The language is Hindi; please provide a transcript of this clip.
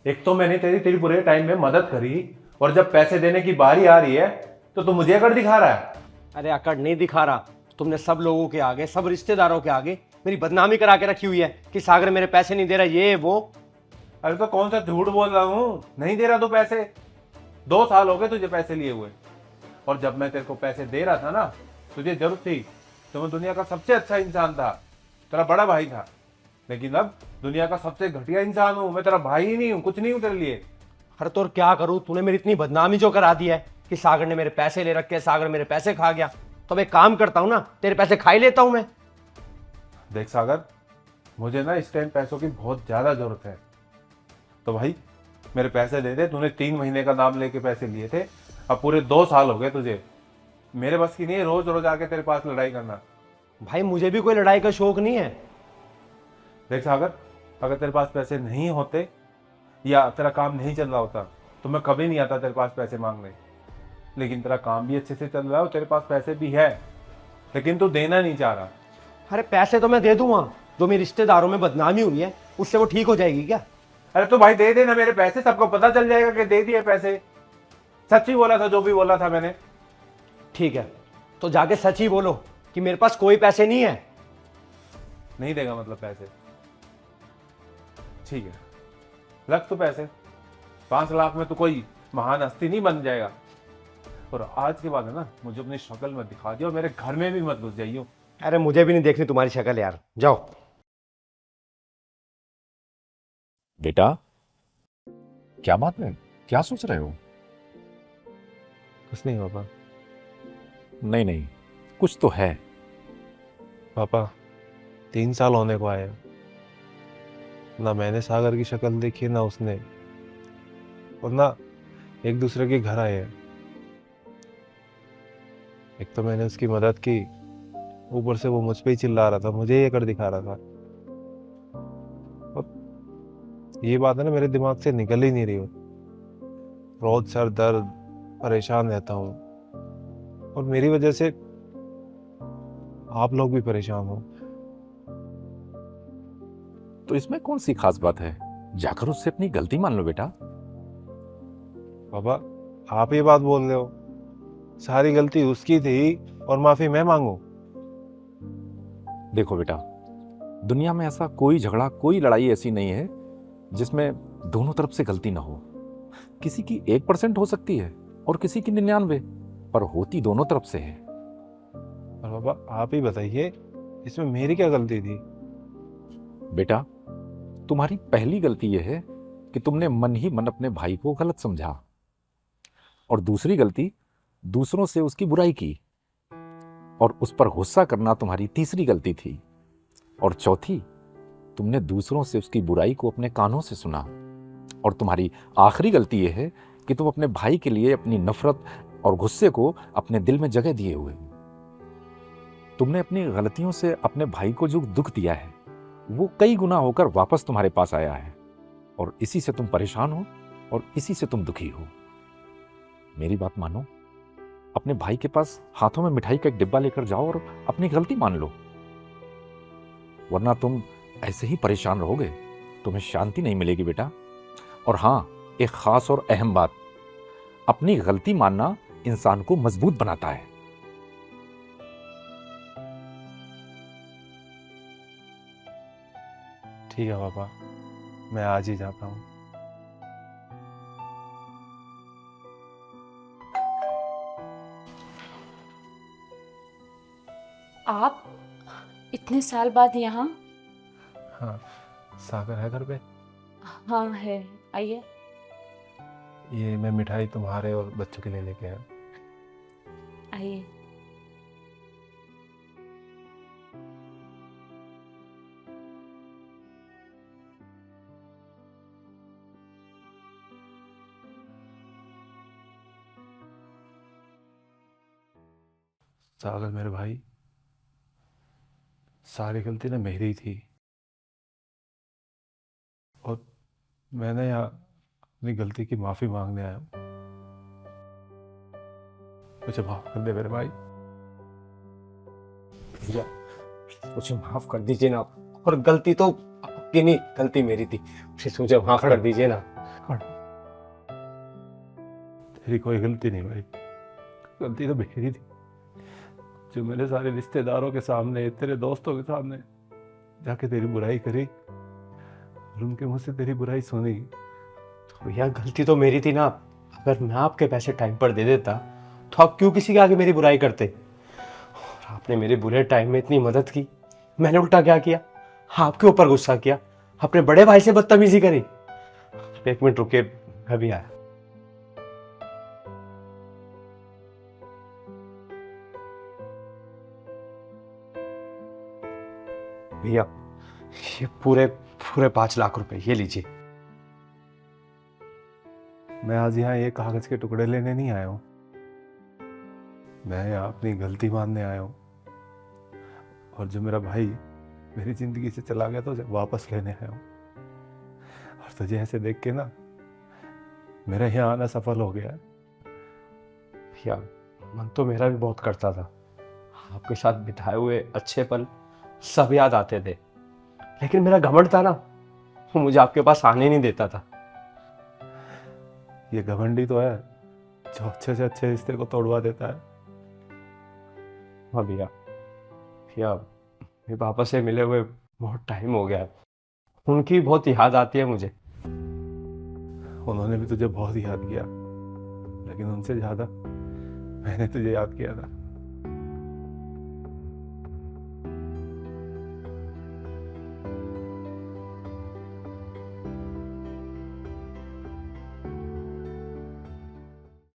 एक तो मैंने तेरी तेरी बुरे टाइम में मदद करी, और जब पैसे देने की बारी आ रही है तो तू मुझे अकड़ दिखा रहा है। अरे अकड़ नहीं दिखा रहा, तुमने सब लोगों के आगे, सब रिश्तेदारों के आगे मेरी बदनामी करा के रखी हुई है कि सागर मेरे पैसे नहीं दे रहा, ये वो। अरे तो कौन सा झूठ बोल रहा हूँ, नहीं दे रहा तू पैसे। 2 साल हो गए तुझे पैसे लिए हुए, और जब मैं तेरे को पैसे दे रहा था ना, तुझे जरूरत थी तो मैं दुनिया का सबसे अच्छा इंसान था, तेरा बड़ा भाई था। लेकिन अब दुनिया का सबसे घटिया इंसान हूँ, मैं तेरा भाई ही नहीं हूँ, कुछ नहीं हूँ तेरे लिए। हर तो और क्या करूं, तूने मेरी इतनी बदनामी जो करा दी है कि सागर ने मेरे पैसे ले रखे, सागर मेरे पैसे खा गया। तो अब एक काम करता हूं ना, तेरे पैसे खा ही लेता हूं मैं। देख सागर, मुझे ना इस टाइम पैसों की बहुत ज्यादा जरूरत है, तो भाई मेरे पैसे दे दे। तूने 3 महीने का नाम लेके पैसे लिए थे, अब पूरे 2 साल हो गए तुझे। मेरे बस की नहीं है रोज रोज आके तेरे पास लड़ाई करना। भाई मुझे भी कोई लड़ाई का शौक नहीं है। देख सागर, अगर तेरे पास पैसे नहीं होते या तेरा काम नहीं चल रहा होता तो मैं कभी नहीं आता तेरे पास पैसे मांगने। लेकिन तेरा काम भी अच्छे से चल रहा है और तेरे पास पैसे भी है, लेकिन तू देना नहीं चाह रहा। अरे पैसे तो मैं दे दूंगा, जो मेरे रिश्तेदारों में बदनामी हुई है उससे वो ठीक हो जाएगी क्या? अरे तो भाई दे देना मेरे पैसे, सबको पता चल जाएगा कि दे दिए पैसे। सच्ची बोला था जो भी बोला था मैंने। ठीक है, तो जाके सच ही बोलो कि मेरे पास कोई पैसे नहीं है। नहीं देगा मतलब पैसे? ठीक है, रख तू पैसे। 5 लाख में तो कोई महान हस्ती नहीं बन जाएगा। और आज के बाद है ना, मुझे अपनी शक्ल में दिखा दियो, मेरे घर में भी मत घुस जाइयो। अरे मुझे भी नहीं देखनी तुम्हारी शक्ल यार, जाओ। बेटा, क्या बात है? क्या सोच रहे हो? कुछ नहीं पापा। नहीं नहीं, कुछ तो है। पापा 3 साल होने को आए, ना मैंने सागर की शक्ल देखी ना उसने, और ना एक दूसरे के घर आए हैं। एक तो मैंने उसकी मदद की, ऊपर से वो मुझ पे ही चिल्ला रहा था, मुझे ही अकड़ दिखा रहा था। और ये बात है ना, मेरे दिमाग से निकल ही नहीं रही हो। रोज सर दर्द, परेशान रहता हूँ, और मेरी वजह से आप लोग भी परेशान हो। तो इसमें कौन सी खास बात है? जाकर उससे अपनी गलती मान लो बेटा। पापा आप ये बात बोल रहे हो, सारी गलती उसकी थी और माफी मैं मांगू? देखो बेटा, दुनिया में ऐसा कोई झगड़ा, कोई लड़ाई ऐसी नहीं है जिसमें दोनों तरफ से गलती ना हो। किसी की 1% हो सकती है और किसी की 99, पर होती दोनों तरफ से है। और पापा आप ही बताइए, इसमें मेरी क्या गलती थी? बेटा, तुम्हारी पहली गलती यह है कि तुमने मन ही मन अपने भाई को गलत समझा, और दूसरी गलती दूसरों से उसकी बुराई की, और उस पर गुस्सा करना तुम्हारी तीसरी गलती थी, और चौथी, तुमने दूसरों से उसकी बुराई को अपने कानों से सुना, और तुम्हारी आखिरी गलती यह है कि तुम अपने भाई के लिए अपनी नफरत और गुस्से को अपने दिल में जगह दिए हुए। तुमने अपनी गलतियों से अपने भाई को जो दुख दिया है वो कई गुना होकर वापस तुम्हारे पास आया है, और इसी से तुम परेशान हो और इसी से तुम दुखी हो। मेरी बात मानो, अपने भाई के पास हाथों में मिठाई का एक डिब्बा लेकर जाओ और अपनी गलती मान लो, वरना तुम ऐसे ही परेशान रहोगे, तुम्हें शांति नहीं मिलेगी बेटा। और हाँ, एक खास और अहम बात, अपनी गलती मानना इंसान को मजबूत बनाता है। ठीक है पापा, मैं आज ही जाता हूँ। आप इतने साल बाद यहाँ? हाँ, सागर है घर पे? हाँ है, आइए। ये मैं मिठाई तुम्हारे और बच्चों के लिए लेके आया। आइए। सागर मेरे भाई, सारी गलती ना मेरी थी, और मैंने यहाँ अपनी गलती की माफी मांगने आया हूँ। मुझे माफ कर दे मेरे भाई। भैया मुझे माफ कर दीजिए ना, और गलती तो आपकी नहीं, गलती मेरी थी, मुझे माफ कर दीजिए ना। पड़ा। तेरी कोई गलती नहीं भाई, गलती तो मेरी थी जो मेरे सारे रिश्तेदारों के सामने, तेरे दोस्तों के सामने जाके तेरी बुराई करी और उनके मुंह से तेरी बुराई सुनी। तो भैया गलती तो मेरी थी ना। अगर मैं आपके पैसे टाइम पर दे देता तो आप क्यों किसी के आगे मेरी बुराई करते? और आपने मेरे बुरे टाइम में इतनी मदद की, मैंने उल्टा क्या किया? आपके ऊपर गुस्सा किया, अपने बड़े भाई से बदतमीजी करी। एक मिनट रुके, मैं भी आया। भैया ये पूरे पूरे 5 लाख रुपए ये लीजिए। मैं आज यहाँ ये कागज के टुकड़े लेने नहीं आया हूँ, मैं यहाँ अपनी गलती मानने आया हूँ। और जो मेरा भाई मेरी जिंदगी से चला गया तो उसे वापस लेने आया हूँ। और तुझे ऐसे देख के ना मेरा यहाँ आना सफल हो गया है। भैया मन तो मेरा भी बहुत करता था, आपके साथ बिताए हुए अच्छे पल सब याद आते थे, लेकिन मेरा घमंड था ना, वो मुझे आपके पास आने नहीं देता था। ये घमंडी तो है जो अच्छे से अच्छे रिश्ते को तोड़वा देता है। हाँ भैया, भैया मेरे पापा से मिले हुए बहुत टाइम हो गया, उनकी बहुत याद आती है मुझे। उन्होंने भी तुझे बहुत याद किया, लेकिन उनसे ज्यादा मैंने तुझे याद किया था।